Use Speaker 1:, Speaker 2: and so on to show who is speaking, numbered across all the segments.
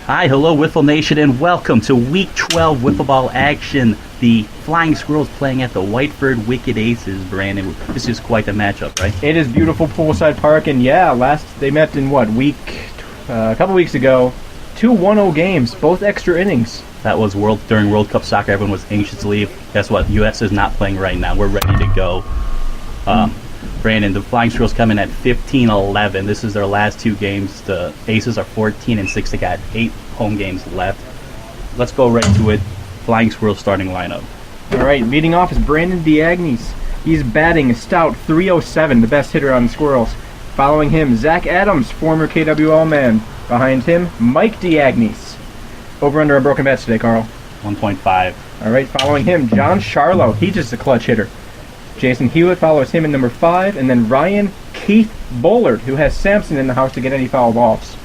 Speaker 1: Hi, hello, Wiffle Nation, and welcome to Week 12 Wiffle Ball action. The Flying Squirrels playing at the Whiteford Wicked Aces, Brandon. This is quite a matchup, right?
Speaker 2: It is beautiful Poolside Park, and yeah, they met in what, a couple weeks ago. 2 1-0 games, both extra innings.
Speaker 1: That was during World Cup soccer. Everyone was anxious to leave. Guess what? U.S. is not playing right now. We're ready to go. Brandon, the Flying Squirrels come in at 15-11. This is their last 2 games. The Aces are 14-6. They got 8 home games left. Let's go right to it. Flying Squirrels starting lineup.
Speaker 2: All right, leading off is Brandon Diagnes. He's batting a stout .307, the best hitter on the Squirrels. Following him, Zach Adams, former KWL man. Behind him, Mike Diagnes. Over under a broken bats today, Carl.
Speaker 1: 1.5.
Speaker 2: All right, following him, John Charlo. He's just a clutch hitter. Jason Hewitt follows him in number 5, and then Ryan Keith Bullard, who has Sampson in the house to get any foul balls.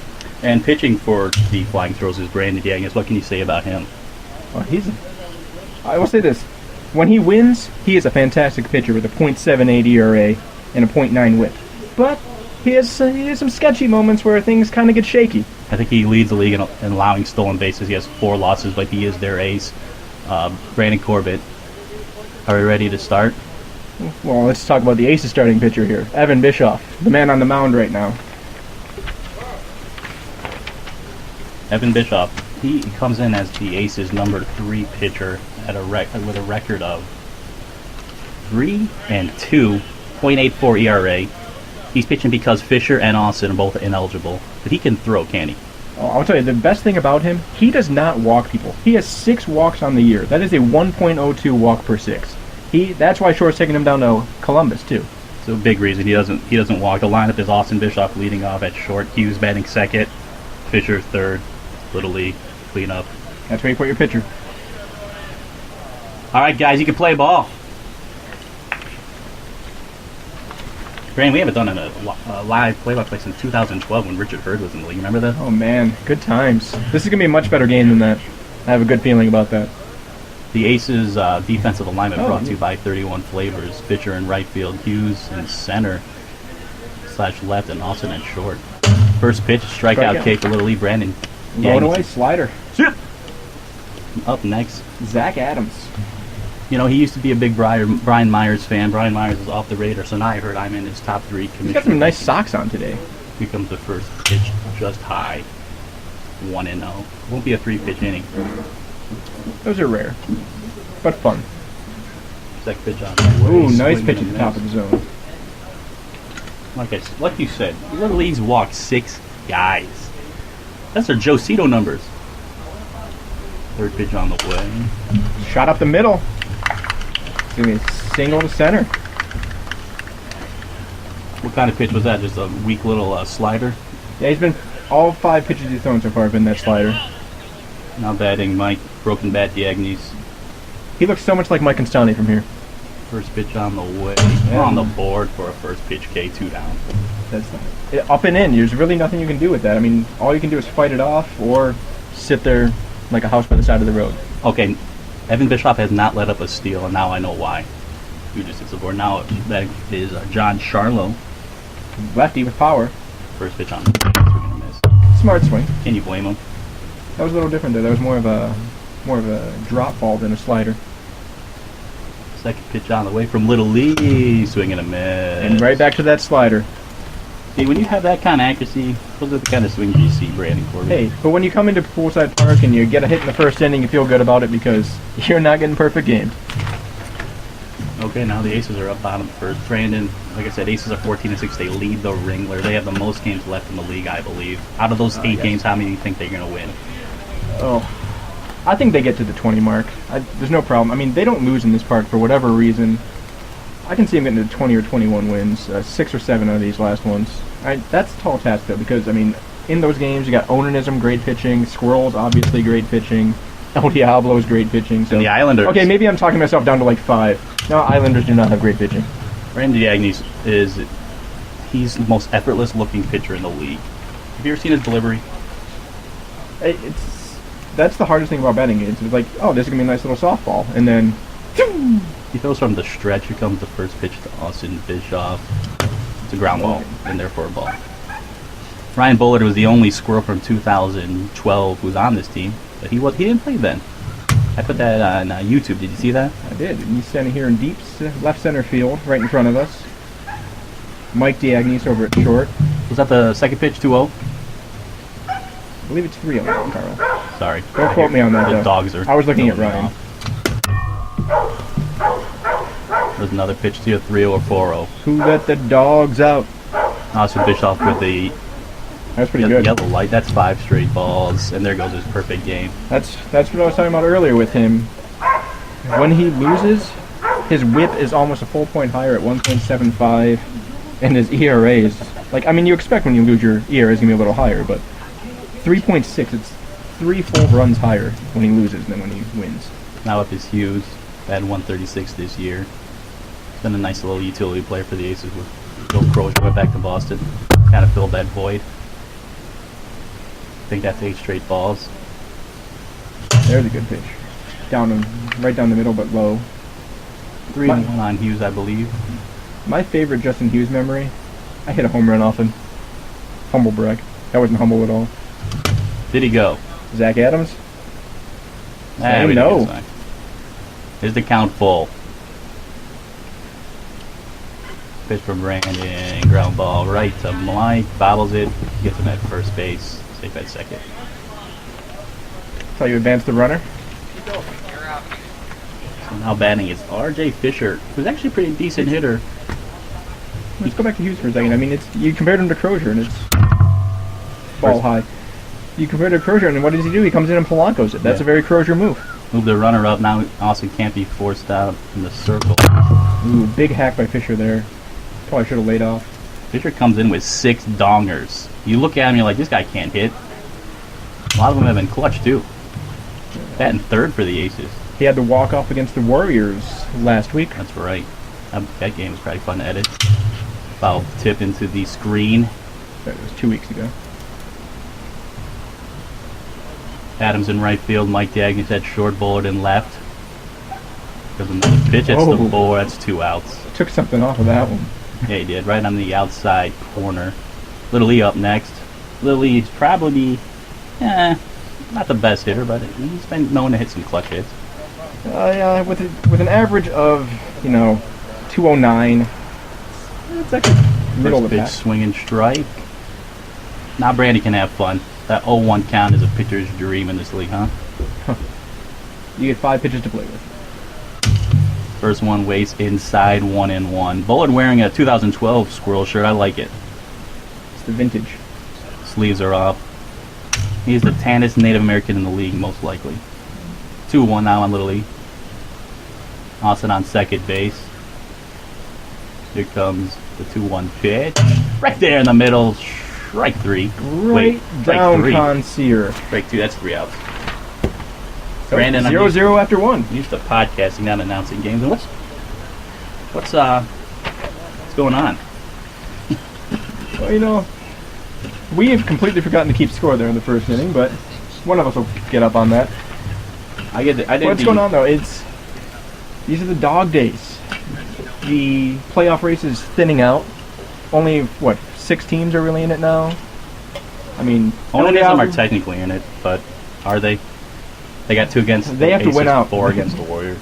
Speaker 1: And pitching for the Flying Squirrels is Brandon Diagnes. What can you say about him?
Speaker 2: Well, I will say this. When he wins, he is a fantastic pitcher with a .78 ERA and a .9 whip. But he has some sketchy moments where things kind of get shaky.
Speaker 1: I think he leads the league in allowing stolen bases. He has 4 losses, but he is their ace. Brandon Corbett, are we ready to start?
Speaker 2: Well, let's talk about the Aces starting pitcher here. Evan Bischoff, the man on the mound right now.
Speaker 1: Evan Bischoff, he comes in as the Aces number 3 pitcher at with a record of 3-2, .84 ERA. He's pitching because Fisher and Austin are both ineligible, but he can throw, can he?
Speaker 2: Oh, I'll tell you, the best thing about him, he does not walk people. He has 6 walks on the year. That is a 1.02 walk per 6. That's why Shore's taking him down to Columbus too.
Speaker 1: So a big reason he doesn't walk. The lineup is Austin Bischoff leading off at short, Hughes batting second, Fisher third, Little League cleanup.
Speaker 2: That's where you put your pitcher.
Speaker 1: All right, guys, you can play ball. Brandon, we haven't done a live play-by-play since 2012 when Richard Hurd was in the league. Remember that?
Speaker 2: Oh man, good times. This is gonna be a much better game than that. I have a good feeling about that.
Speaker 1: The Aces defensive alignment brought to you by 31 Flavors. Pitcher in right field, Hughes in center / left, and Austin at short. First pitch, strikeout K for Little League. Brandon.
Speaker 2: Going away, slider.
Speaker 1: Up next,
Speaker 2: Zach Adams.
Speaker 1: You know, he used to be a big Brian Myers fan. Brian Myers is off the radar, so now I heard I'm in his top 3 commissioner.
Speaker 2: He's got some nice socks on today.
Speaker 1: Here comes the first pitch, just high. 1-0. Won't be a 3-pitch inning.
Speaker 2: Those are rare, but fun.
Speaker 1: Second pitch on the way.
Speaker 2: Ooh, nice pitch at the top of the zone.
Speaker 1: Like you said, Little Leagues walked 6 guys. That's their Joe Cito numbers. Third pitch on the way.
Speaker 2: Shot up the middle. It's going to be a single to center.
Speaker 1: What kind of pitch was that? Just a weak little slider?
Speaker 2: Yeah, all 5 pitches he's thrown so far have been that slider.
Speaker 1: Now batting Mike, broken bat Diagnes.
Speaker 2: He looks so much like Mike Constante from here.
Speaker 1: First pitch on the way. We're on the board for a first pitch K, 2 down.
Speaker 2: That's not, up and in. There's really nothing you can do with that. I mean, all you can do is fight it off or sit there like a house by the side of the road.
Speaker 1: Okay, Evan Bischoff has not let up a steal, and now I know why. You just hits the board. Now that is John Charlo.
Speaker 2: Lefty with power.
Speaker 1: First pitch on the way. We're gonna miss.
Speaker 2: Smart swing.
Speaker 1: Can you blame him?
Speaker 2: That was a little different there. That was more of a drop ball than a slider.
Speaker 1: Second pitch on the way from Little Lee, swing and a miss.
Speaker 2: And right back to that slider.
Speaker 1: See, when you have that kind of accuracy, those are the kind of swings you see, Brandon Corbett.
Speaker 2: Hey, but when you come into Poolside Park and you get a hit in the first inning, you feel good about it because you're not getting perfect games.
Speaker 1: Okay, now the Aces are up bottom first. Brandon, like I said, Aces are 14-6. They lead the Ringler. They have the most games left in the league, I believe. Out of those 8 games, how many do you think they're going to win?
Speaker 2: Oh, I think they get to the 20 mark. There's no problem. I mean, they don't lose in this park for whatever reason. I can see them getting to 20 or 21 wins, 6 or 7 of these last ones. That's a tall task, though, because, I mean, in those games, you got Onanism, great pitching, Squirrels, obviously great pitching, El Diablo's great pitching. So.
Speaker 1: And the Islanders.
Speaker 2: Okay, maybe I'm talking myself down to like 5. No, Islanders do not have great pitching.
Speaker 1: Brandon Diagnes he's the most effortless-looking pitcher in the league. Have you ever seen his delivery?
Speaker 2: That's the hardest thing about betting. It's like, oh, this is going to be a nice little softball. And then...
Speaker 1: He throws from the stretch. Here comes the first pitch to Austin Bischoff. It's a ground ball, and therefore a ball. Ryan Bullard was the only squirrel from 2012 who was on this team, but he didn't play then. I put that on YouTube. Did you see that?
Speaker 2: I did. And he's standing here in deep left center field, right in front of us. Mike Diagne's over at short.
Speaker 1: Was that the second pitch, 2-0?
Speaker 2: I believe it's 3-0, Carl.
Speaker 1: Sorry.
Speaker 2: Don't quote me on that,
Speaker 1: The
Speaker 2: though.
Speaker 1: dogs are...
Speaker 2: I was looking at Ryan.
Speaker 1: There's another pitch to you, 3-0 or 4-0.
Speaker 2: Who let the dogs out?
Speaker 1: Also Bischoff with the
Speaker 2: That's pretty good.
Speaker 1: yellow light. That's 5 straight balls, and there goes his perfect game.
Speaker 2: That's what I was talking about earlier with him. When he loses, his whip is almost a full point higher at 1.75, and his ERA is like, I mean, you expect when you lose your ERA is gonna be a little higher, but 3.6. It's 3 full runs higher when he loses than when he wins.
Speaker 1: Now up is Hughes, at 136 this year. Been a nice little utility player for the Aces with Bill Crozier went back to Boston. Kind of filled that void. I think that's 8 straight balls.
Speaker 2: There's a good pitch. Right down the middle, but low.
Speaker 1: 3-1 on Hughes, I believe.
Speaker 2: My favorite Justin Hughes memory, I hit a home run off him. Humble brag. That wasn't humble at all.
Speaker 1: Did he go?
Speaker 2: Zach Adams?
Speaker 1: Ah, we
Speaker 2: no.
Speaker 1: didn't get a sign. Is the count full? Pitch from Brandon, ground ball right to Mike, bobbles it, gets him at first base, safe at second.
Speaker 2: That's how you advance the runner.
Speaker 1: So now batting is R.J. Fisher, who's actually a pretty decent hitter.
Speaker 2: Let's go back to Hughes for a second. I mean, you compared him to Crozier, and it's ball high. You compared to Crozier, and what does he do? He comes in and Polanco's it. That's a very Crozier move.
Speaker 1: Move the runner up, now Austin can't be forced out in the circle.
Speaker 2: Ooh, big hack by Fisher there. Probably should have laid off.
Speaker 1: Fisher comes in with 6 dongers. You look at him, you're like, this guy can't hit. A lot of them have been clutch, too. Batting third for the Aces.
Speaker 2: He had to walk off against the Warriors last week.
Speaker 1: That's right. That game was probably fun to edit. Foul tip into the screen.
Speaker 2: That was 2 weeks ago.
Speaker 1: Adams in right field. Mike Diagne's at short, Bullard in left. Goes another pitch. It's the board. That's 2 outs.
Speaker 2: Took something off of that one.
Speaker 1: Yeah, he did. Right on the outside corner. Little E up next. Little E's probably, not the best hitter, but he's been known to hit some clutch hits.
Speaker 2: Yeah, with an average of 209, it's actually middle of the
Speaker 1: First pitch,
Speaker 2: pack.
Speaker 1: swing and strike. Now Brandy can have fun. That 0-1 count is a pitcher's dream in this league, huh?
Speaker 2: You get 5 pitches to play with.
Speaker 1: First one waits inside, 1-1. Bullard wearing a 2012 Squirrel shirt. I like it.
Speaker 2: It's the vintage.
Speaker 1: Sleeves are up. He's the tannest Native American in the league, most likely. 2-1 now on Little E. Austin on second base. Here comes the 2-1 pitch. Right there in the middle. Strike 3.
Speaker 2: Right down Consier.
Speaker 1: Strike 2. That's 3 outs.
Speaker 2: So
Speaker 1: Brandon,
Speaker 2: 0-0 after 1.
Speaker 1: I'm used to podcasting, not announcing games. And what's going on?
Speaker 2: Well, we have completely forgotten to keep score there in the first inning, but one of us will get up on that. What's going on though? These are the dog days. The playoff race is thinning out. Only 6 teams are really in it now. I mean,
Speaker 1: only some are technically in it, but are they? They got 2 against.
Speaker 2: They have to win out.
Speaker 1: 4 against the Warriors.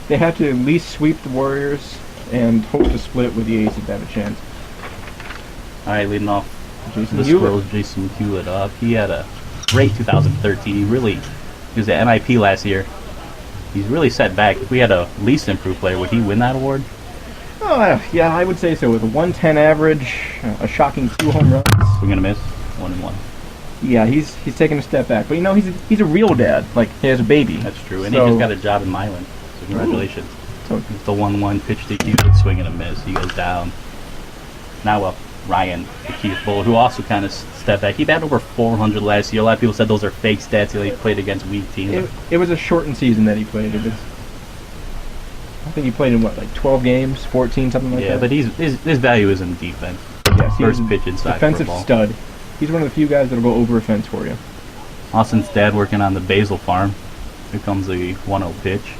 Speaker 2: They have to at least sweep the Warriors and hope to split with the Aces to have a chance.
Speaker 1: All right, leading off
Speaker 2: Jason
Speaker 1: the
Speaker 2: Hewlett.
Speaker 1: Squirrels, Jason Hewlett up. He had a great 2013. He was the MIP last year. He's really set back. If we had a least improved player, would he win that award?
Speaker 2: Oh, yeah, I would say so. With a 110 average, a shocking 2 home runs.
Speaker 1: We're gonna miss 1-1.
Speaker 2: Yeah, he's taking a step back. But he's a real dad. Like, he has a baby.
Speaker 1: That's true. And he just got a job in Milan. So congratulations.
Speaker 2: So,
Speaker 1: It's the 1-1 pitch to Hewlett, swing and a miss. He goes down. Now up Ryan, the Keith Bull, who also kind of stepped back. He batted over 400 last year. A lot of people said those are fake stats. He played against weak teams.
Speaker 2: it was a shortened season that he played. I think he played in 12 games, 14, something like that.
Speaker 1: Yeah, but his value is in defense.
Speaker 2: Yes, he's
Speaker 1: First
Speaker 2: a
Speaker 1: pitch inside
Speaker 2: defensive
Speaker 1: for a ball.
Speaker 2: stud. He's one of the few guys that'll go over a fence for you.
Speaker 1: Austin's dad working on the basil farm. Here comes the 1-0 pitch.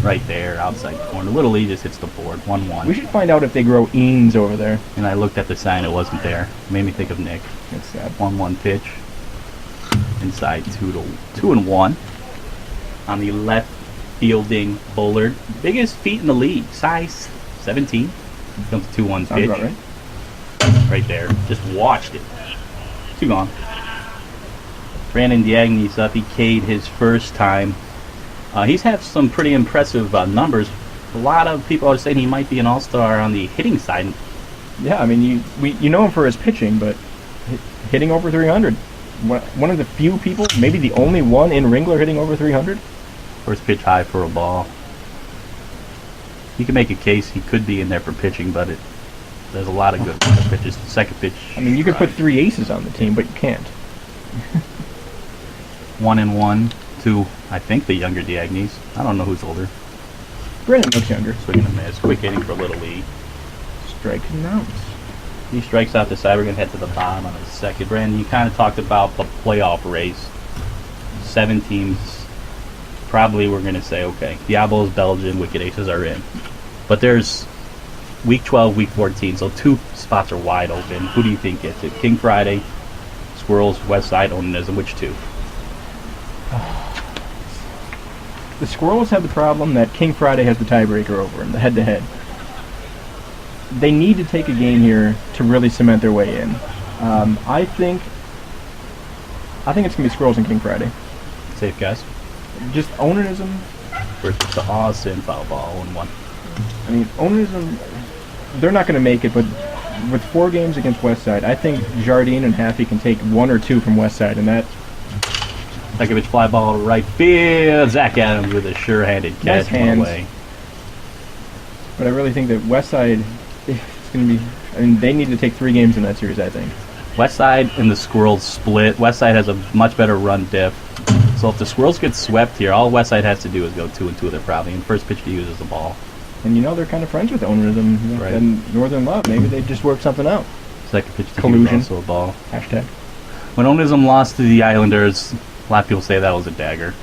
Speaker 1: right there, outside corner. Little Lee just hits the board, 1-1.
Speaker 2: We should find out if they grow Eanes over there.
Speaker 1: And I looked at the sign, it wasn't there. Made me think of Nick.
Speaker 2: That's sad.
Speaker 1: 1-1 pitch. Inside 2-1. On the left fielding Bullard. Biggest feet in the league, size 17. Comes 2-1
Speaker 2: Sounds
Speaker 1: pitch.
Speaker 2: about right.
Speaker 1: Right there. Just watched it. 2 gone. Brandon Diagne's up. He K'd his first time. He's had some pretty impressive numbers. A lot of people are saying he might be an all-star on the hitting side.
Speaker 2: Yeah, I mean, you know him for his pitching, but hitting over 300. One of the few people, maybe the only one in Ringler hitting over 300.
Speaker 1: First pitch high for a ball. You can make a case he could be in there for pitching, but there's a lot of good pitches. Second pitch.
Speaker 2: I mean, you could put 3 aces on the team, but you can't.
Speaker 1: 1-1 to, I think, the younger Diagnes. I don't know who's older.
Speaker 2: Brandon looks younger.
Speaker 1: Swing and a miss. Quick hitting for Little Lee.
Speaker 2: Strike and outs.
Speaker 1: He strikes out the side. We're going to head to the bottom on his second. Brandon, you kind of talked about the playoff race. 7 teams. Probably we're going to say, okay, Diablos, Belgian, Wicked Aces are in. But there's week 12, week 14, so 2 spots are wide open. Who do you think gets it? King Friday, Squirrels, Westside, Onanism. Which 2?
Speaker 2: The Squirrels have the problem that King Friday has the tiebreaker over him, the head-to-head. They need to take a game here to really cement their way in. I think it's going to be Squirrels and King Friday.
Speaker 1: Safe guys.
Speaker 2: Just Onanism.
Speaker 1: First pitch to Austin, foul ball, 1-1.
Speaker 2: I mean, Onanism, they're not going to make it, but with 4 games against Westside, I think Jardine and Haffey can take 1 or 2 from Westside, and that...
Speaker 1: Second pitch fly ball to right field. Zach Adams with a sure-handed catch.
Speaker 2: Nice hands.
Speaker 1: Away.
Speaker 2: But I really think that Westside is going to be... I mean, they need to take 3 games in that series, I think.
Speaker 1: Westside and the Squirrels split. Westside has a much better run diff. So if the Squirrels get swept here, all Westside has to do is go 2-2. They're probably in first pitch to use is the ball.
Speaker 2: And you know they're kind of friends with Onanism
Speaker 1: Right.
Speaker 2: and Northern Love. Maybe they just work something out.
Speaker 1: Second pitch to
Speaker 2: Collusion.
Speaker 1: use also a ball.
Speaker 2: Hashtag.
Speaker 1: When Onism lost to the Islanders, a lot of people say that was a dagger.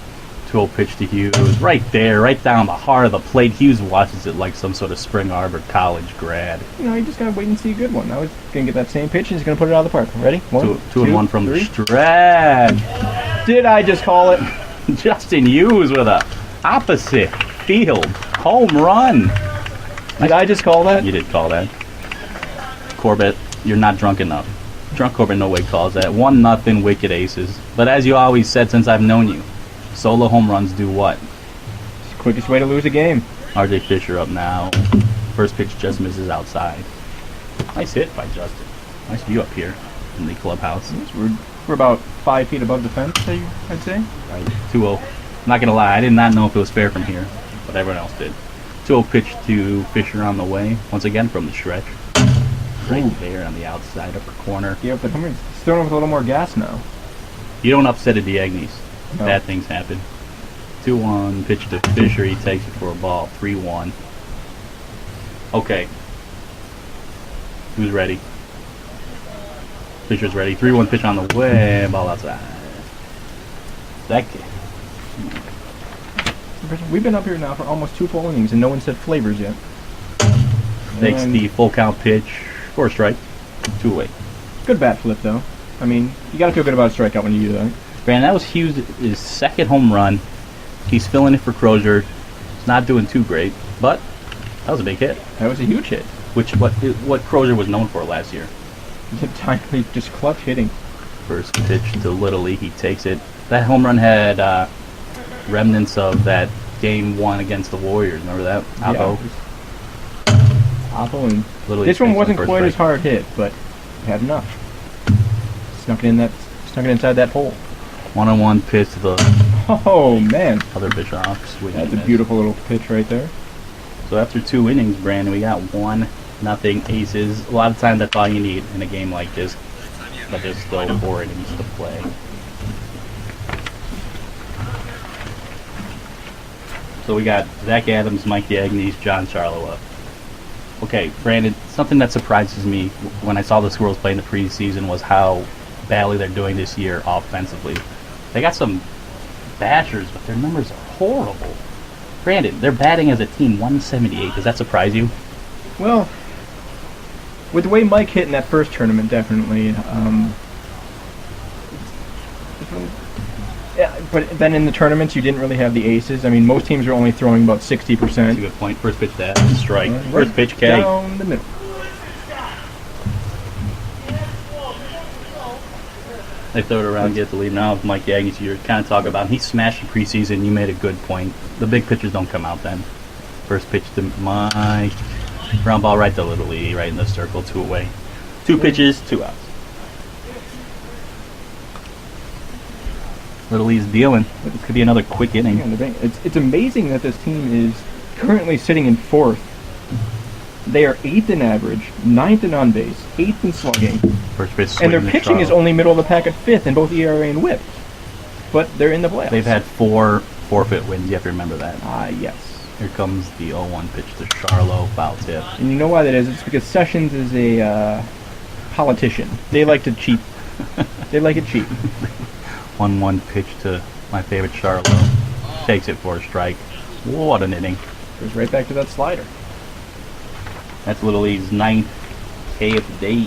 Speaker 1: 2-0 pitch to Hughes. Right there, right down the heart of the plate. Hughes watches it like some sort of Spring Arbor college grad.
Speaker 2: You know, you just got to wait and see a good one. Now he's going to get that same pitch and he's going to put it out of the park. Ready? 1,
Speaker 1: 2 and 1 from
Speaker 2: 3.
Speaker 1: the stretch.
Speaker 2: Did I just call it?
Speaker 1: Justin Hughes with a opposite field home run.
Speaker 2: Did I just call that?
Speaker 1: You did call that. Corbett, you're not drunk enough. Drunk Corbett no way calls that. 1-0 Wicked Aces. But as you always said since I've known you, solo home runs do what?
Speaker 2: It's the quickest way to lose a game.
Speaker 1: RJ Fisher up now. First pitch just misses outside. Nice hit by Justin. Nice view up here in the clubhouse.
Speaker 2: We're about 5 feet above the fence, I'd say.
Speaker 1: Right, 2-0. Not going to lie, I did not know if it was fair from here, but everyone else did. 2-0 pitch to Fisher on the way, once again from the stretch. Right there on the outside upper corner.
Speaker 2: Yeah, but he's throwing with a little more gas now.
Speaker 1: You don't upset a Diagnes.
Speaker 2: No.
Speaker 1: Bad things happen. 2-1 pitch to Fisher. He takes it for a ball. 3-1. Okay. Who's ready? Fisher's ready. 3-1 pitch on the way. Ball outside. That game.
Speaker 2: We've been up here now for almost 2 full innings and no one said flavors yet.
Speaker 1: Takes
Speaker 2: And
Speaker 1: the full count pitch for a strike. 2 away.
Speaker 2: good bat flip though. I mean, you got to feel good about a strikeout when you do that.
Speaker 1: Brandon, that was his second home run. He's filling it for Crozier. He's not doing too great, but that was a big hit.
Speaker 2: That was a huge hit.
Speaker 1: What Crozier was known for last year.
Speaker 2: Timely, just clutch hitting.
Speaker 1: First pitch to Little League, he takes it. That home run had remnants of that game 1 against the Warriors. Remember that? Oppo.
Speaker 2: Oppo and
Speaker 1: Little
Speaker 2: this
Speaker 1: League
Speaker 2: one wasn't
Speaker 1: first
Speaker 2: quite
Speaker 1: strike.
Speaker 2: as hard hit, but it had enough. Snuck it inside that hole.
Speaker 1: 1-on-1 pitch to the
Speaker 2: Oh man,
Speaker 1: other Bischoff. Swing
Speaker 2: that's
Speaker 1: and
Speaker 2: a
Speaker 1: miss.
Speaker 2: beautiful little pitch right there.
Speaker 1: So after 2 innings, Brandon, we got 1-0 Aces. A lot of times that's all you need in a game like this, but there's still 4 innings to play. So we got Zach Adams, Mike Diagnes, John Charlo up. Okay, Brandon, something that surprises me when I saw the Squirrels play in the preseason was how badly they're doing this year offensively. They got some bashers, but their numbers are horrible. Brandon, they're batting as a team 178. Does that surprise you?
Speaker 2: Well, with the way Mike hit in that first tournament, definitely. Yeah, but then in the tournaments, you didn't really have the aces. I mean, most teams are only throwing about 60%.
Speaker 1: That's a good point. First pitch, that strike. First pitch, K.
Speaker 2: Down the middle.
Speaker 1: They throw it around, get the lead. Now, Mike Agnews, you're kind of talking about him. He smashed the preseason. You made a good point. The big pitchers don't come out then. First pitch to Mike. Ground ball right to Little League, right in the circle, 2 away. 2 pitches, 2 outs. Little Lee's dealing. This could be another quick inning.
Speaker 2: It's amazing that this team is currently sitting in 4th. They are 8th in average, 9th in on base, 8th in slugging.
Speaker 1: First pitch,
Speaker 2: and their pitching is only middle of the pack at 5th in both ERA and WHIP. But they're in the playoffs.
Speaker 1: They've had 4 forfeit wins. You have to remember that.
Speaker 2: Yes.
Speaker 1: Here comes the 0-1 pitch to Charlo, foul tip.
Speaker 2: And you know why that is? It's because Sessions is a politician. They like to cheat. They like it cheap.
Speaker 1: 1-1 pitch to my favorite Charlo. Takes it for a strike. What an inning.
Speaker 2: Goes right back to that slider.
Speaker 1: That's Little League's 9th K of the day.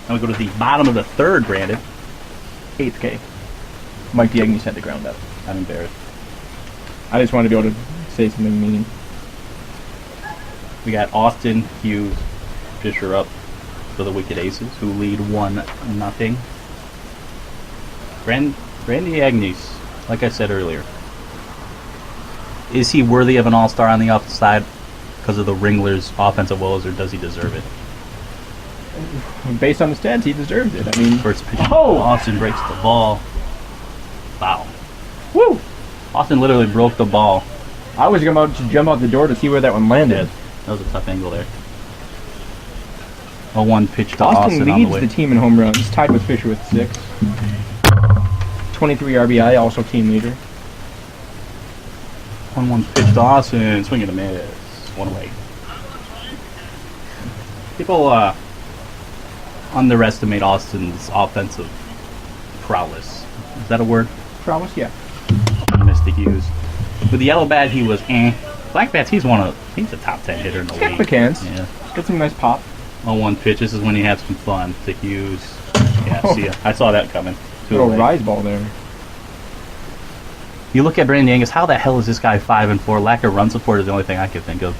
Speaker 1: Now we go to the bottom of the 3rd, Brandon.
Speaker 2: 8th K. Mike Diagnews had the ground up.
Speaker 1: I'm embarrassed.
Speaker 2: I just wanted to be able to say something mean.
Speaker 1: We got Austin, Hughes, Fisher up for the Wicked Aces, who lead 1-0. Randy Agnews, like I said earlier, is he worthy of an all-star on the offensive side because of the Ringler's offensive woes, or does he deserve it?
Speaker 2: Based on the stats, he deserves it. I mean,
Speaker 1: First pitch. Oh! Austin breaks the ball. Wow.
Speaker 2: Woo!
Speaker 1: Austin literally broke the ball.
Speaker 2: I was about to jump out the door to see where that one landed.
Speaker 1: That was a tough angle there. 0-1 pitch to Austin
Speaker 2: Austin
Speaker 1: on
Speaker 2: leads
Speaker 1: the way.
Speaker 2: the team in home runs, tied with Fisher with 6. 23 RBI, also team leader.
Speaker 1: 1-1 pitch to Austin, swing and a miss. 1 away. People underestimate Austin's offensive prowess. Is that a word?
Speaker 2: Prowess, yeah.
Speaker 1: Missed the Hughes. With the yellow bat, he was Black bats, he's a top 10 hitter in the
Speaker 2: He's got
Speaker 1: league.
Speaker 2: quick hands.
Speaker 1: Yeah.
Speaker 2: Got some nice pop.
Speaker 1: 0-1 pitch. This is when he had some fun. To Hughes. Yeah, see ya. I saw that coming. 2
Speaker 2: Little
Speaker 1: away.
Speaker 2: rise ball there.
Speaker 1: You look at Brandon Angus, how the hell is this guy 5-4? Lack of run support is the only thing I could think of.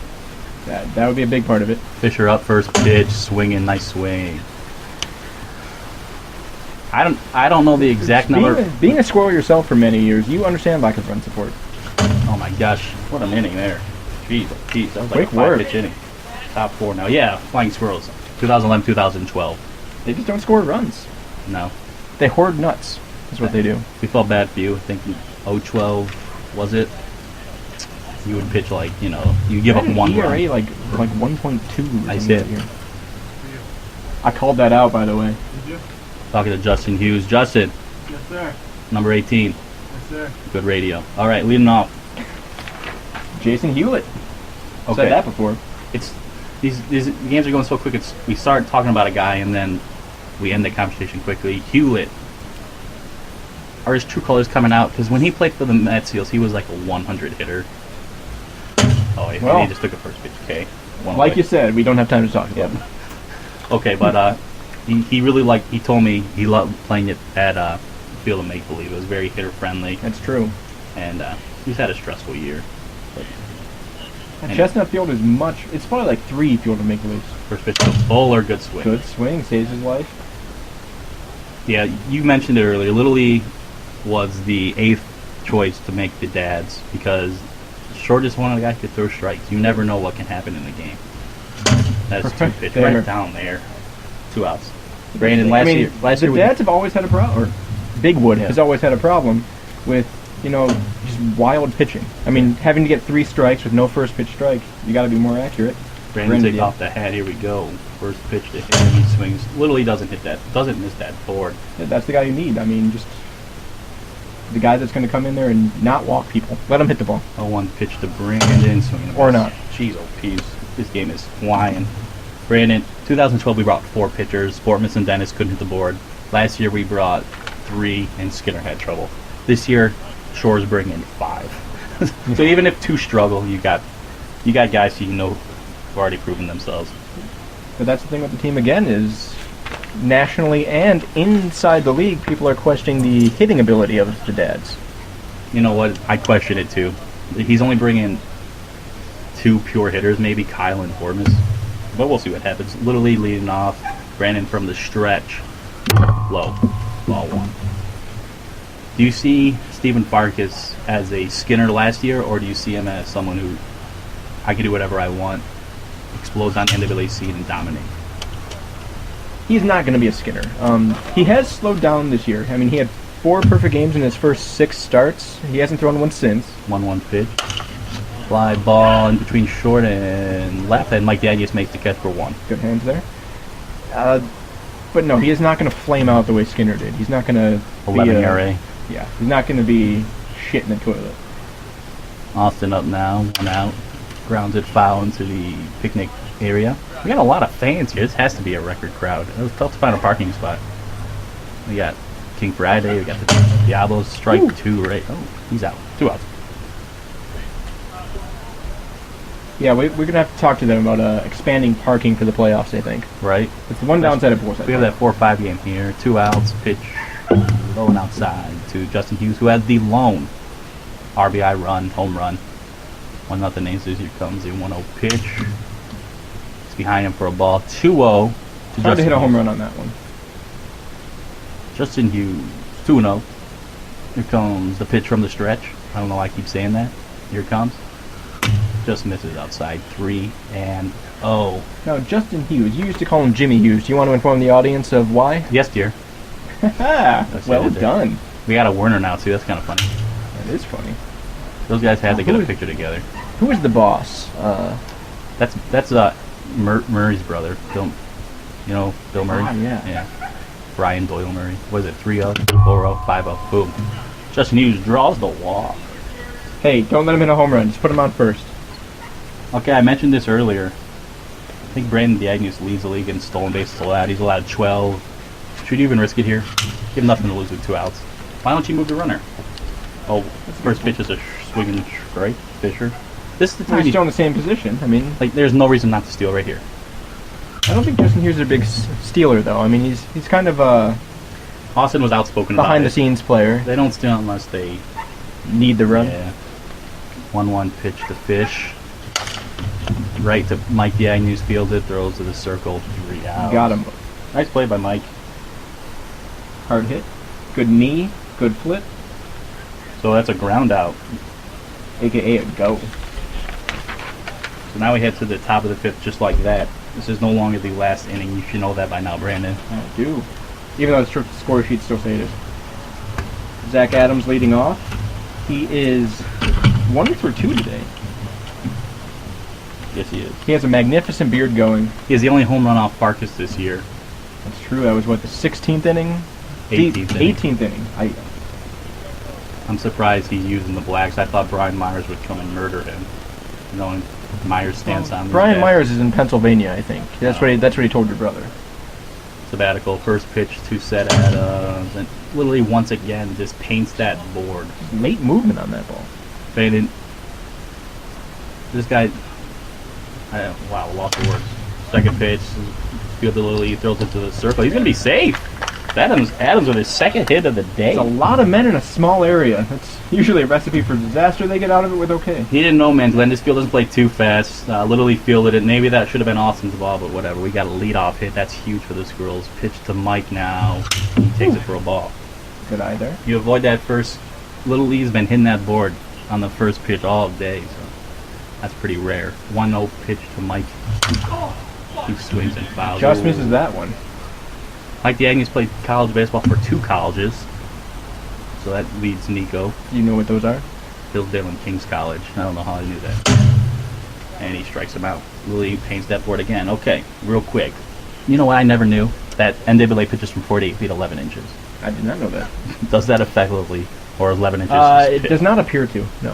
Speaker 2: That would be a big part of it.
Speaker 1: Fisher up, first pitch, swinging, nice swing. I don't know the exact number.
Speaker 2: Being a squirrel yourself for many years, you understand lack of run support.
Speaker 1: Oh my gosh, what an inning there. Jeez, that was like
Speaker 2: Quick
Speaker 1: a
Speaker 2: work.
Speaker 1: 5-pitch inning. Top 4 now. Yeah, Flying Squirrels. 2011, 2012.
Speaker 2: They just don't score runs.
Speaker 1: No.
Speaker 2: They hoard nuts, is what they do.
Speaker 1: We felt bad for you. I think 0-12, was it? You would pitch like, you give up 1
Speaker 2: ERA
Speaker 1: run.
Speaker 2: like 1.2.
Speaker 1: I see it.
Speaker 2: I called that out, by the way.
Speaker 1: Talking to Justin Hughes. Justin,
Speaker 3: Yes, sir.
Speaker 1: number 18.
Speaker 3: Yes, sir.
Speaker 1: Good radio. All right, leading off.
Speaker 2: Jason Hewlett.
Speaker 1: Okay.
Speaker 2: Said that before.
Speaker 1: It's these games are going so quick. We start talking about a guy and then we end the conversation quickly. Hewlett. Are his true colors coming out? Because when he played for the Mets, he was like a 100 hitter. Oh, he just took a first pitch. Okay.
Speaker 2: Like you said, we don't have time to talk about him.
Speaker 1: Okay, but he really he told me he loved playing it at Field of Make Believe. It was very hitter friendly,
Speaker 2: That's true.
Speaker 1: and he's had a stressful year. But anyway.
Speaker 2: Chestnut Field is it's probably like 3 Field of Make-Believes.
Speaker 1: First pitch to Bowler, good swing.
Speaker 2: Good swing, saves his life.
Speaker 1: Yeah, you mentioned it earlier. Little League was the 8th choice to make the dads because shortest one of the guy could throw strikes. You never know what can happen in the game. That's 2 pitch
Speaker 2: There.
Speaker 1: right down there. 2 outs. Brandon, last year
Speaker 2: the
Speaker 1: we
Speaker 2: dads have always had a problem, or Bigwood has always had a problem with, just wild pitching. I mean, having to get 3 strikes with no first pitch strike, you got to be more accurate.
Speaker 1: Brandon take off the hat. Here we go. First pitch to him. He swings. Literally doesn't miss that board.
Speaker 2: Yeah, that's the guy you need. I mean, just the guy that's going to come in there and not walk people. Let him hit the ball.
Speaker 1: 0-1 pitch to Brandon. Swinging
Speaker 2: Or not.
Speaker 1: Jeez, oh peas. This game is flying. Brandon, 2012 we brought 4 pitchers. Sportman and Dennis couldn't hit the board. Last year we brought 3 and Skinner had trouble. This year, Shore's bringing 5. So even if two struggle, you got guys who you know who've already proven themselves.
Speaker 2: But that's the thing with the team again is nationally and inside the league, people are questioning the hitting ability of the dads.
Speaker 1: You know what? I question it too. He's only bringing 2 pure hitters, maybe Kyle and Hormus. But we'll see what happens. Little League leading off. Brandon from the stretch. Low. Ball 1. Do you see Stephen Farkas as a Skinner last year, or do you see him as someone who I can do whatever I want, explodes on NWA scene and dominate?
Speaker 2: He's not going to be a Skinner. He has slowed down this year. I mean, he had 4 perfect games in his first 6 starts. He hasn't thrown one since.
Speaker 1: 1-1 pitch. Fly ball in between short and left, and Mike Daniels makes the catch for 1.
Speaker 2: Good hands there. But no, he is not going to flame out the way Skinner did. He's not going to
Speaker 1: 11 ERA.
Speaker 2: Yeah, he's not going to be shit in the toilet.
Speaker 1: Austin up now, 1 out. Grounded foul into the picnic area. We got a lot of fans here. This has to be a record crowd. It was tough to find a parking spot. We got King Friday. We got the Diablos. Strike 2, right? Oh, he's out. 2 outs.
Speaker 2: Yeah, we're going to have to talk to them about expanding parking for the playoffs, I think.
Speaker 1: Right.
Speaker 2: It's the one downside of Poolside.
Speaker 1: We have that 4-5 game here. 2 outs. Pitch low and outside to Justin Hughes, who has the lone RBI run, home run. 1-0 Aces. Here comes a 1-0 pitch. It's behind him for a ball. 2-0 to Justin
Speaker 2: Hard to hit a home
Speaker 1: Hughes.
Speaker 2: run on that one.
Speaker 1: Justin Hughes, 2-0. Here comes the pitch from the stretch. I don't know why I keep saying that. Here it comes. Just misses outside. 3-0.
Speaker 2: Now, Justin Hughes, you used to call him Jimmy Hughes. Do you want to inform the audience of why?
Speaker 1: Yes, dear.
Speaker 2: Well done.
Speaker 1: We got a Werner now, too. That's kind of funny.
Speaker 2: That is funny.
Speaker 1: Those guys had to
Speaker 2: Who
Speaker 1: get a
Speaker 2: is-
Speaker 1: picture together.
Speaker 2: Who is the boss?
Speaker 1: That's Murray's brother. Bill, you know Bill Murray?
Speaker 2: Yeah.
Speaker 1: Brian Doyle Murray. What is it? 3-0, 4-0, 5-0. Boom. Justin Hughes draws the walk.
Speaker 2: Hey, don't let him hit a home run. Just put him on first.
Speaker 1: Okay, I mentioned this earlier. I think Brandon Diagnos leads the league in stolen bases allowed. He's allowed 12. Should you even risk it here? You have nothing to lose with 2 outs. Why don't you move the runner? Oh, first pitch is a swinging strike. Fisher. This is the time
Speaker 2: He's
Speaker 1: you,
Speaker 2: still in the same position. I mean,
Speaker 1: like, there's no reason not to steal right here.
Speaker 2: I don't think Justin Hughes is a big stealer, though. I mean, he's kind of a
Speaker 1: Austin was outspoken about it.
Speaker 2: behind-the-scenes player.
Speaker 1: They don't steal unless they
Speaker 2: Need the run.
Speaker 1: Yeah. 1-1 pitch to Fish. Right to Mike Diagnos fielded, throws to the circle, 3 out.
Speaker 2: Got him.
Speaker 1: Nice play by Mike.
Speaker 2: Hard hit. Good knee. Good flip.
Speaker 1: So that's a ground out.
Speaker 2: AKA a go.
Speaker 1: So now we head to the top of the 5th just like that. This is no longer the last inning. You should know that by now, Brandon.
Speaker 2: I do. Even though the score sheets still say it is. Zach Adams leading off. He is 1-for-2 today.
Speaker 1: Yes, he is.
Speaker 2: He has a magnificent beard going.
Speaker 1: He is the only home run off Farkas this year.
Speaker 2: That's true. That was, what, the 16th inning?
Speaker 1: 18th inning.
Speaker 2: 18th inning.
Speaker 1: I'm surprised he's using the blacks. I thought Brian Myers would come and murder him. Knowing Myers' stance on
Speaker 2: Brian
Speaker 1: that.
Speaker 2: Myers is in Pennsylvania, I think. That's what he told your brother.
Speaker 1: Sabbatical, first pitch to set Adams, and literally once again just paints that board.
Speaker 2: Late movement on that ball.
Speaker 1: Brandon, this guy, wow, lost the words. Second pitch, field the lily, throws it to the circle. He's gonna be safe. Adams with his second hit of the day.
Speaker 2: It's a lot of men in a small area. That's usually a recipe for disaster. They get out of it with okay.
Speaker 1: He didn't know, man. Glenn, this field doesn't play too fast. Literally fielded it. Maybe that should have been Austin's ball, but whatever. We got a leadoff hit. That's huge for the Squirrels. Pitch to Mike now. He takes it for a ball.
Speaker 2: Good eye there.
Speaker 1: You avoid that first. Little Lee's been hitting that board on the first pitch all day, so that's pretty rare. 1-0 pitch to Mike. He swings and fouls.
Speaker 2: Just misses that one.
Speaker 1: Mike Diagnos played college baseball for 2 colleges, so that leads Nico.
Speaker 2: You know what those are?
Speaker 1: Hillsdale and King's College. I don't know how I knew that. And he strikes him out. Lily paints that board again. Okay, real quick. You know what I never knew? That NWA pitches from 48 feet 11 inches.
Speaker 2: I did not know that.
Speaker 1: Does that effectively, or 11 inches?
Speaker 2: It does not appear to. No.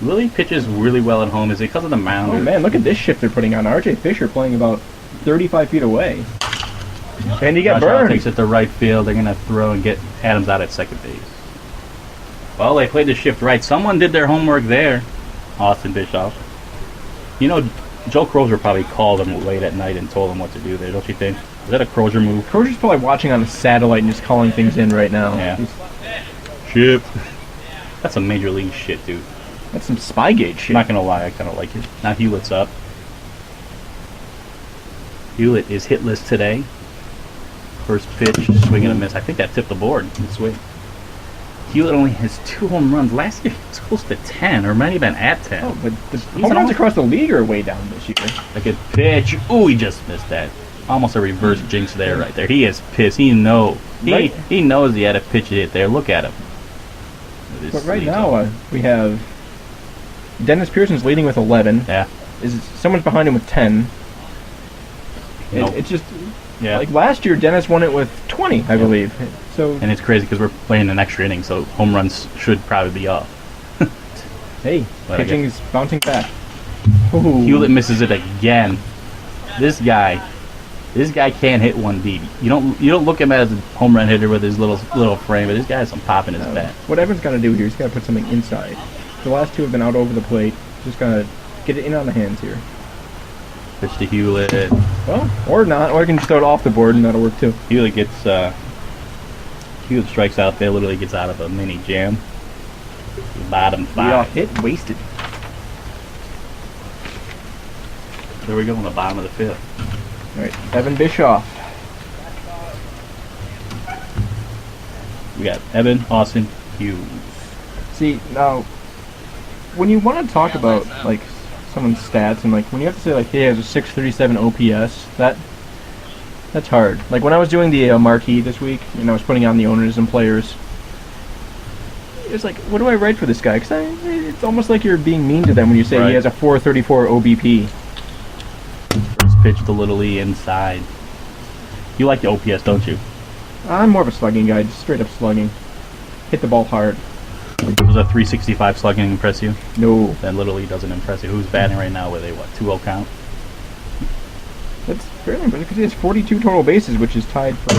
Speaker 1: Lily pitches really well at home. Is it because of the mound?
Speaker 2: Oh man, look at this shift they're putting on. R.J. Fisher playing about 35 feet away. And he got
Speaker 1: Josh Allen
Speaker 2: burned.
Speaker 1: takes it to right field. They're going to throw and get Adams out at second base. Well, they played the shift right. Someone did their homework there. Austin Bischoff. You know, Joe Crozier probably called him late at night and told him what to do there, don't you think? Is that a Crozier move?
Speaker 2: Crozier's probably watching on a satellite and just calling things in right now.
Speaker 1: Yeah. Shift. That's some major league shit, dude.
Speaker 2: That's some Spygate shit.
Speaker 1: I'm not gonna lie, I kind of like it. Now Hewlett's up. Hewlett is hitless today. First pitch, swing and a miss. I think that tipped the board. Good swing. Hewlett only has 2 home runs. Last year he was close to 10, or might have been at 10.
Speaker 2: Oh, but the home runs across the league are way down this year.
Speaker 1: A good pitch. Ooh, he just missed that. Almost a reverse jinx there, right there. He is pissed. He knows. He knows he had a pitch hit there. Look at him.
Speaker 2: But right now we have Dennis Pearson's leading with 11.
Speaker 1: Yeah.
Speaker 2: Someone's behind him with 10. It's just like last year, Dennis won it with 20, I believe. So
Speaker 1: and it's crazy because we're playing an extra inning, so home runs should probably be up.
Speaker 2: Hey, pitching is bouncing back.
Speaker 1: Ooh. Hewlett misses it again. This guy can't hit one deep. You don't look at him as a home run hitter with his little frame, but this guy has some pop in his bat.
Speaker 2: What Evan's got to do here, he's got to put something inside. The last 2 have been out over the plate. Just got to get it in on the hands here.
Speaker 1: Pitch to Hewlett.
Speaker 2: Well, or not, or you can just throw it off the board and that'll work too.
Speaker 1: Hewlett strikes out there, literally gets out of a mini jam. Bottom 5.
Speaker 2: Yeah, hit, wasted.
Speaker 1: There we go on the bottom of the 5th.
Speaker 2: Alright, Evan Bischoff.
Speaker 1: We got Evan, Austin, Hughes.
Speaker 2: See, now, when you want to talk about, like, someone's stats, and, like, when you have to say, like, hey, he has a 637 OPS, that's hard. Like, when I was doing the marquee this week, and I was putting on the owners and players, it's like, what do I write for this guy? Because it's almost like you're being mean to them when you say he has a 434 OBP.
Speaker 1: First pitch to Little E inside. You like the OPS, don't you?
Speaker 2: I'm more of a slugging guy, just straight up slugging. Hit the ball hard.
Speaker 1: Does a 365 slugging impress you?
Speaker 2: No.
Speaker 1: Then Little E doesn't impress you. Who's batting right now with a, 2-0 count?
Speaker 2: That's fairly impressive because he has 42 total bases, which is tied for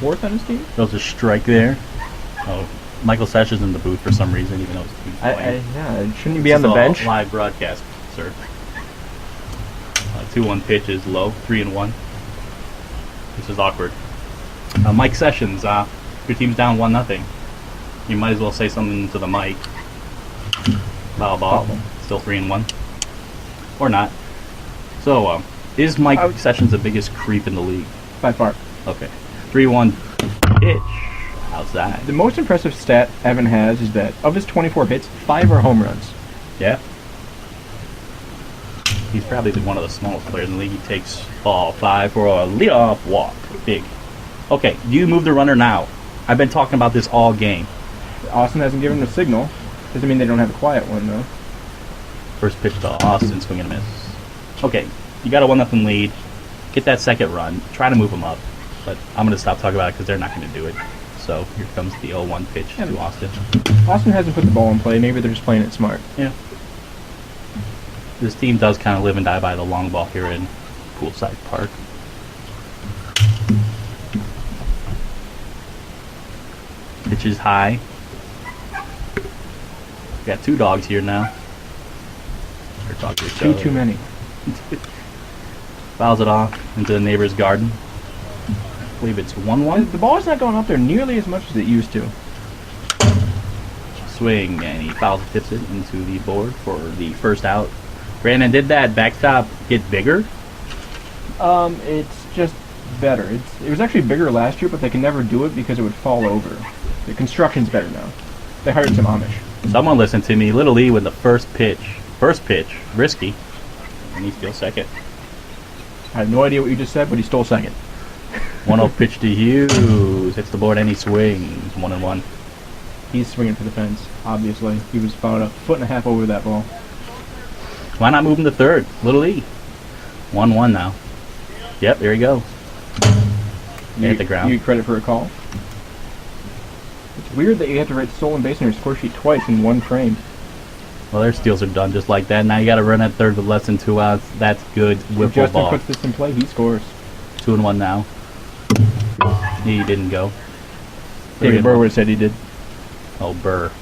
Speaker 2: 4th on his team.
Speaker 1: There's a strike there. Oh, Michael Sessions in the booth for some reason, even though he's playing.
Speaker 2: Shouldn't he be on the bench?
Speaker 1: Live broadcast, sir. 2-1 pitch is low, 3-1. This is awkward. Mike Sessions, your team's down 1-0. You might as well say something to the mic. Foul ball. Still 3-1. Or not. So, is Mike Sessions the biggest creep in the league?
Speaker 2: By far.
Speaker 1: Okay. 3-1 pitch. Outside.
Speaker 2: The most impressive stat Evan has is that of his 24 hits, 5 are home runs.
Speaker 1: Yeah. He's probably one of the smallest players in the league. He takes ball 5 for a leadoff walk. Big. Okay, you move the runner now. I've been talking about this all game.
Speaker 2: Austin hasn't given the signal. Doesn't mean they don't have a quiet one, though.
Speaker 1: First pitch to Austin, swing and a miss. Okay, you got a 1-0 lead. Get that second run. Try to move them up. But I'm going to stop talking about it because they're not going to do it. So here comes the 0-1 pitch to Austin.
Speaker 2: Austin hasn't put the ball in play. Maybe they're just playing it smart.
Speaker 1: Yeah. This team does kind of live and die by the long ball here in Poolside Park. Pitch is high. We got 2 dogs here now.
Speaker 2: Too many.
Speaker 1: Fouls it off into the neighbor's garden. I believe it's 1-1.
Speaker 2: The ball's not going up there nearly as much as it used to.
Speaker 1: Swing, and he fouls it, tips it into the board for the first out. Brandon, did that backstop get bigger?
Speaker 2: It's just better. It was actually bigger last year, but they can never do it because it would fall over. The construction's better now. They hired some Amish.
Speaker 1: Someone listen to me. Little E with the first pitch, risky, and he steals second.
Speaker 2: I have no idea what you just said, but he stole second.
Speaker 1: 1-0 pitch to Hughes. Hits the board and he swings. 1-1.
Speaker 2: He's swinging for the fence, obviously. He was about a 1.5 feet over that ball.
Speaker 1: Why not move him to third? Little E. 1-1 now. Yep, there he goes. Hit the ground.
Speaker 2: You get credit for a call. It's weird that you have to write stolen base on your score sheet twice in one frame.
Speaker 1: Well, their steals are done just like that. Now you got to run at third with less than 2 outs. That's good.
Speaker 2: If Justin puts this in play, he scores.
Speaker 1: 2-1 now. He didn't go.
Speaker 2: David Burr would have said he did.
Speaker 1: Oh, Burr.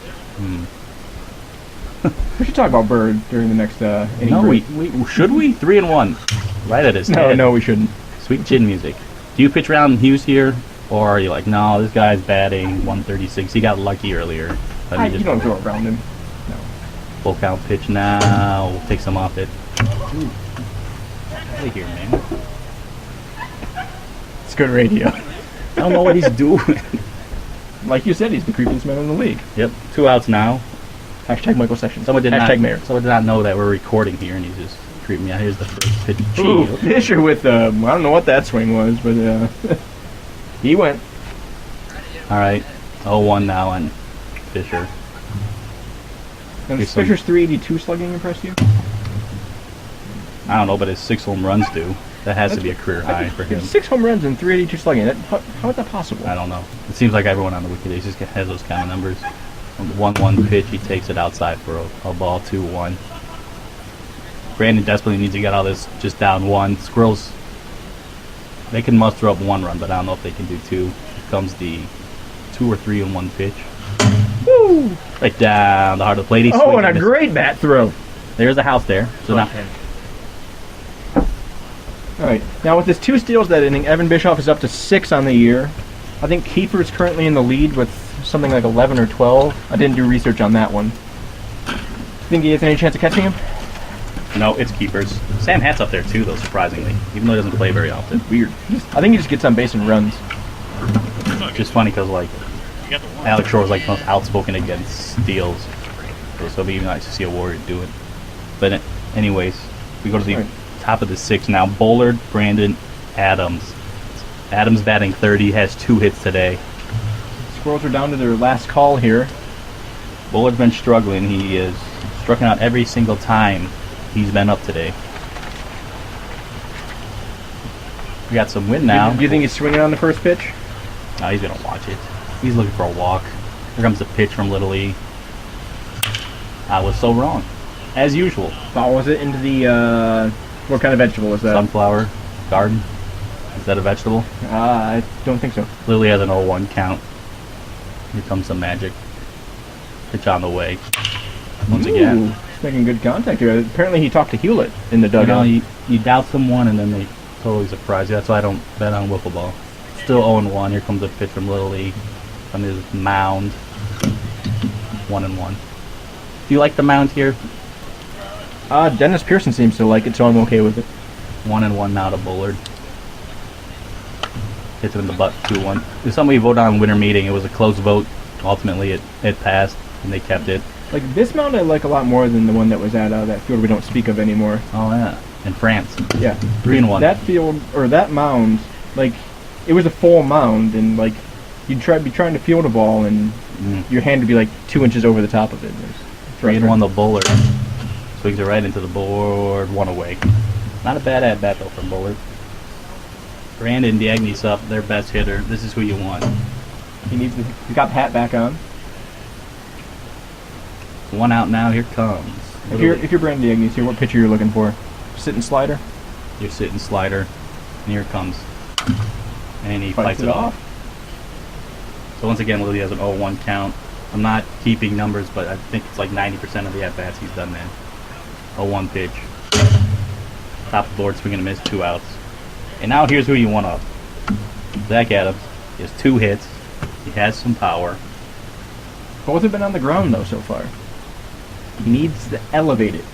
Speaker 2: We should talk about Bird during the next inning.
Speaker 1: No,
Speaker 2: break.
Speaker 1: we should we 3-1, right at his head.
Speaker 2: No, we shouldn't.
Speaker 1: Sweet chin music. Do you pitch around Hughes here, or are you like, no, this guy's batting 136. He got lucky earlier.
Speaker 2: You don't throw it around him. No.
Speaker 1: Full count pitch now. Take some off it. Ooh. Out of here, man.
Speaker 2: It's good radio.
Speaker 1: I don't know what he's doing.
Speaker 2: Like you said, he's the creepiest man in the league.
Speaker 1: Yep. 2 outs now.
Speaker 2: Hashtag Michael Sessions.
Speaker 1: Someone did
Speaker 2: Mayor.
Speaker 1: Someone did not know that we're recording here, and he's just creeping me out. Here's the first pitch.
Speaker 2: Ooh, Fisher with I don't know what that swing was, but he went.
Speaker 1: All right. 0-1 now on Fisher.
Speaker 2: And does Fisher's 382 slugging impress you?
Speaker 1: I don't know, but his 6 home runs do. That has to be a career high for him.
Speaker 2: 6 home runs and 382 slugging. How is that possible?
Speaker 1: I don't know. It seems like everyone on the Wicked Aces has those kind of numbers. 1-1 pitch, he takes it outside for a ball. 2-1. Brandon desperately needs to get all this just down 1. Squirrels, they can muster up 1 run, but I don't know if they can do 2. Here comes the 2 or 3 in 1 pitch.
Speaker 2: Woo!
Speaker 1: Right down the heart of the plate.
Speaker 2: Oh, and a great bat throw.
Speaker 1: There's the house there. So now,
Speaker 2: all right. Now with his 2 steals that inning, Evan Bischoff is up to 6 on the year. I think Kiefer is currently in the lead with something like 11 or 12. I didn't do research on that one. Think he has any chance of catching him?
Speaker 1: no, it's keepers. Sam Hatt's up there too, though, surprisingly, even though he doesn't play very often.
Speaker 2: Weird. I think he just gets on base and runs.
Speaker 1: Just funny because like Alex Shore was like the most outspoken against steals, so it'll be nice to see a Warrior do it. But anyways, we go to the top of the 6 now. Bullard, Brandon, Adams. Adams batting 30, has 2 hits today.
Speaker 2: Squirrels are down to their last call here.
Speaker 1: Bullard's been struggling. He is striking out every single time he's been up today. We got some wind now.
Speaker 2: Do you think he's swinging on the first pitch?
Speaker 1: No, he's gonna watch it. He's looking for a walk. Here comes the pitch from Little League. I was so wrong, as usual.
Speaker 2: Foul was it into the what kind of vegetable is that?
Speaker 1: Sunflower garden. Is that a vegetable?
Speaker 2: I don't think so.
Speaker 1: Lily has an 0-1 count. Here comes some magic. Pitch on the way. Once again.
Speaker 2: He's making good contact here. Apparently he talked to Hewlett in the dugout.
Speaker 1: You doubt someone and then they totally surprise you. That's why I don't bet on wiffle ball. Still 0-1. Here comes a pitch from Little League on his mound. 1-1. Do you like the mound here?
Speaker 2: Dennis Pearson seems to like it, so I'm okay with it.
Speaker 1: 1-1 now to Bullard. Hits him in the butt, 2-1. If somebody voted on winter meeting, it was a close vote. Ultimately, it passed, and they kept it.
Speaker 2: Like, this mound I like a lot more than the one that was at that field we don't speak of anymore.
Speaker 1: Oh, yeah. In France.
Speaker 2: Yeah.
Speaker 1: 3-1.
Speaker 2: That field, or that mound, like, it was a full mound, and, like, you'd be trying to field a ball, and your hand would be, like, 2 inches over the top of it.
Speaker 1: 3-1 the Bullard. Swings it right into the board, 1 away. Not a bad at-bat, though, from Bullard. Brandon Diagne's up, their best hitter. This is who you want.
Speaker 2: He got Pat back on.
Speaker 1: 1 out now, here comes.
Speaker 2: If you're Brandon Diagne's here, what pitcher you're looking for? Sitting slider?
Speaker 1: You're sitting slider, and here it comes. And he fights it off. So once again, Lily has an 0-1 count. I'm not keeping numbers, but I think it's like 90% of the at-bats he's done then. 0-1 pitch. Top of the board, swing and a miss, 2 outs. And now here's who you want up. Zach Adams. He has 2 hits. He has some power.
Speaker 2: Both have been on the ground, though, so far. He needs to elevate it.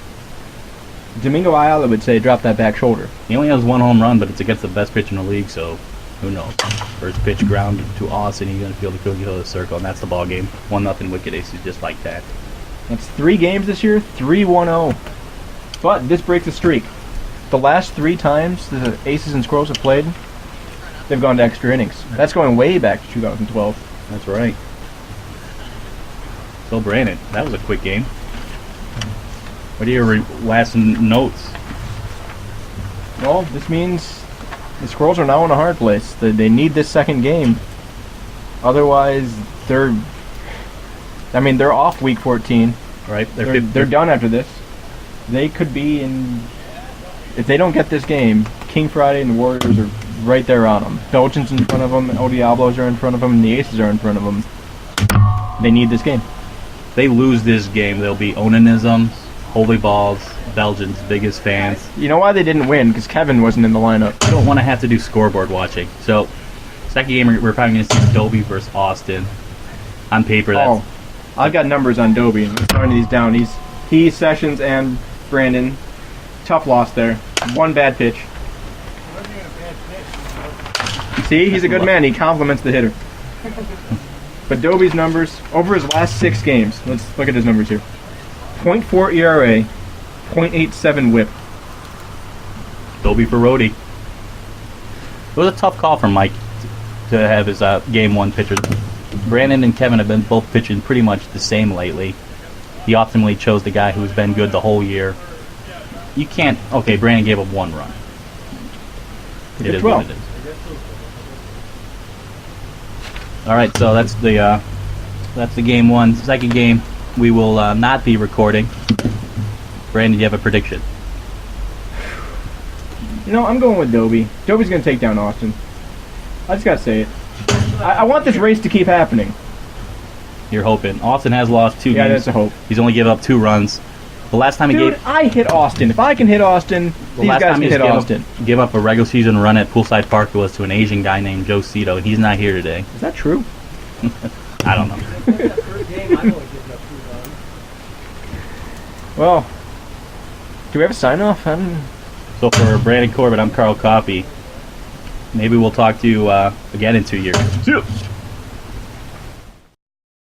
Speaker 2: Domingo Ayala would say drop that back shoulder.
Speaker 1: He only has 1 home run, but it's against the best pitcher in the league, so who knows. First pitch ground to Austin. He's going to field the cookie to the circle, and that's the ball game. 1-0 Wicked Aces, just like that.
Speaker 2: That's 3 games this year, 3-1-0. But this breaks a streak. The last 3 times the Aces and Squirrels have played, they've gone to extra innings. That's going way back to 2012.
Speaker 1: That's right. So, Brandon, that was a quick game. What are your last notes?
Speaker 2: Well, this means the Squirrels are now in a hard place. They need this second game. Otherwise, they're off week 14.
Speaker 1: Right.
Speaker 2: They're done after this. They could be in... If they don't get this game, King Friday and the Warriors are right there on them. Belgians in front of them, El Diablos are in front of them, and the Aces are in front of them. They need this game.
Speaker 1: they lose this game, they'll be Onanisms, Holy Balls, Belgians' biggest fans.
Speaker 2: You know why they didn't win? Because Kevin wasn't in the lineup.
Speaker 1: I don't want to have to do scoreboard watching. So, second game, we're probably going to see Dobie versus Austin. On paper, that's...
Speaker 2: I've got numbers on Dobie. I'm starting these down. He, Sessions, and Brandon. Tough loss there. One bad pitch. See, he's a good man. He compliments the hitter. But Dobie's numbers, over his last 6 games, let's look at his numbers here. 0.4 ERA, 0.87 whip.
Speaker 1: Dobie for Rhodey. It was a tough call for Mike to have his game 1 pitcher. Brandon and Kevin have been both pitching pretty much the same lately. He ultimately chose the guy who's been good the whole year. You can't... Okay, Brandon gave up 1 run. It is what it is. All right, so that's the game 1. Second game, we will not be recording. Brandon, do you have a prediction?
Speaker 2: You know, I'm going with Dobie. Dobie's going to take down Austin. I just got to say it. I want this race to keep happening.
Speaker 1: You're hoping. Austin has lost 2 games.
Speaker 2: Yeah, that's a hope.
Speaker 1: He's only given up 2 runs. The last time he gave...
Speaker 2: I hit Austin. If I can hit Austin, these guys can hit Austin.
Speaker 1: Give up a regular season run at Poolside Park was to an Asian guy named Joe Cito, and he's not here today.
Speaker 2: Is that true?
Speaker 1: I don't know.
Speaker 2: Well, do we have a sign-off?
Speaker 1: So for Brandon Corbett, I'm Carl Coffey. Maybe we'll talk to you again in 2 years. See you.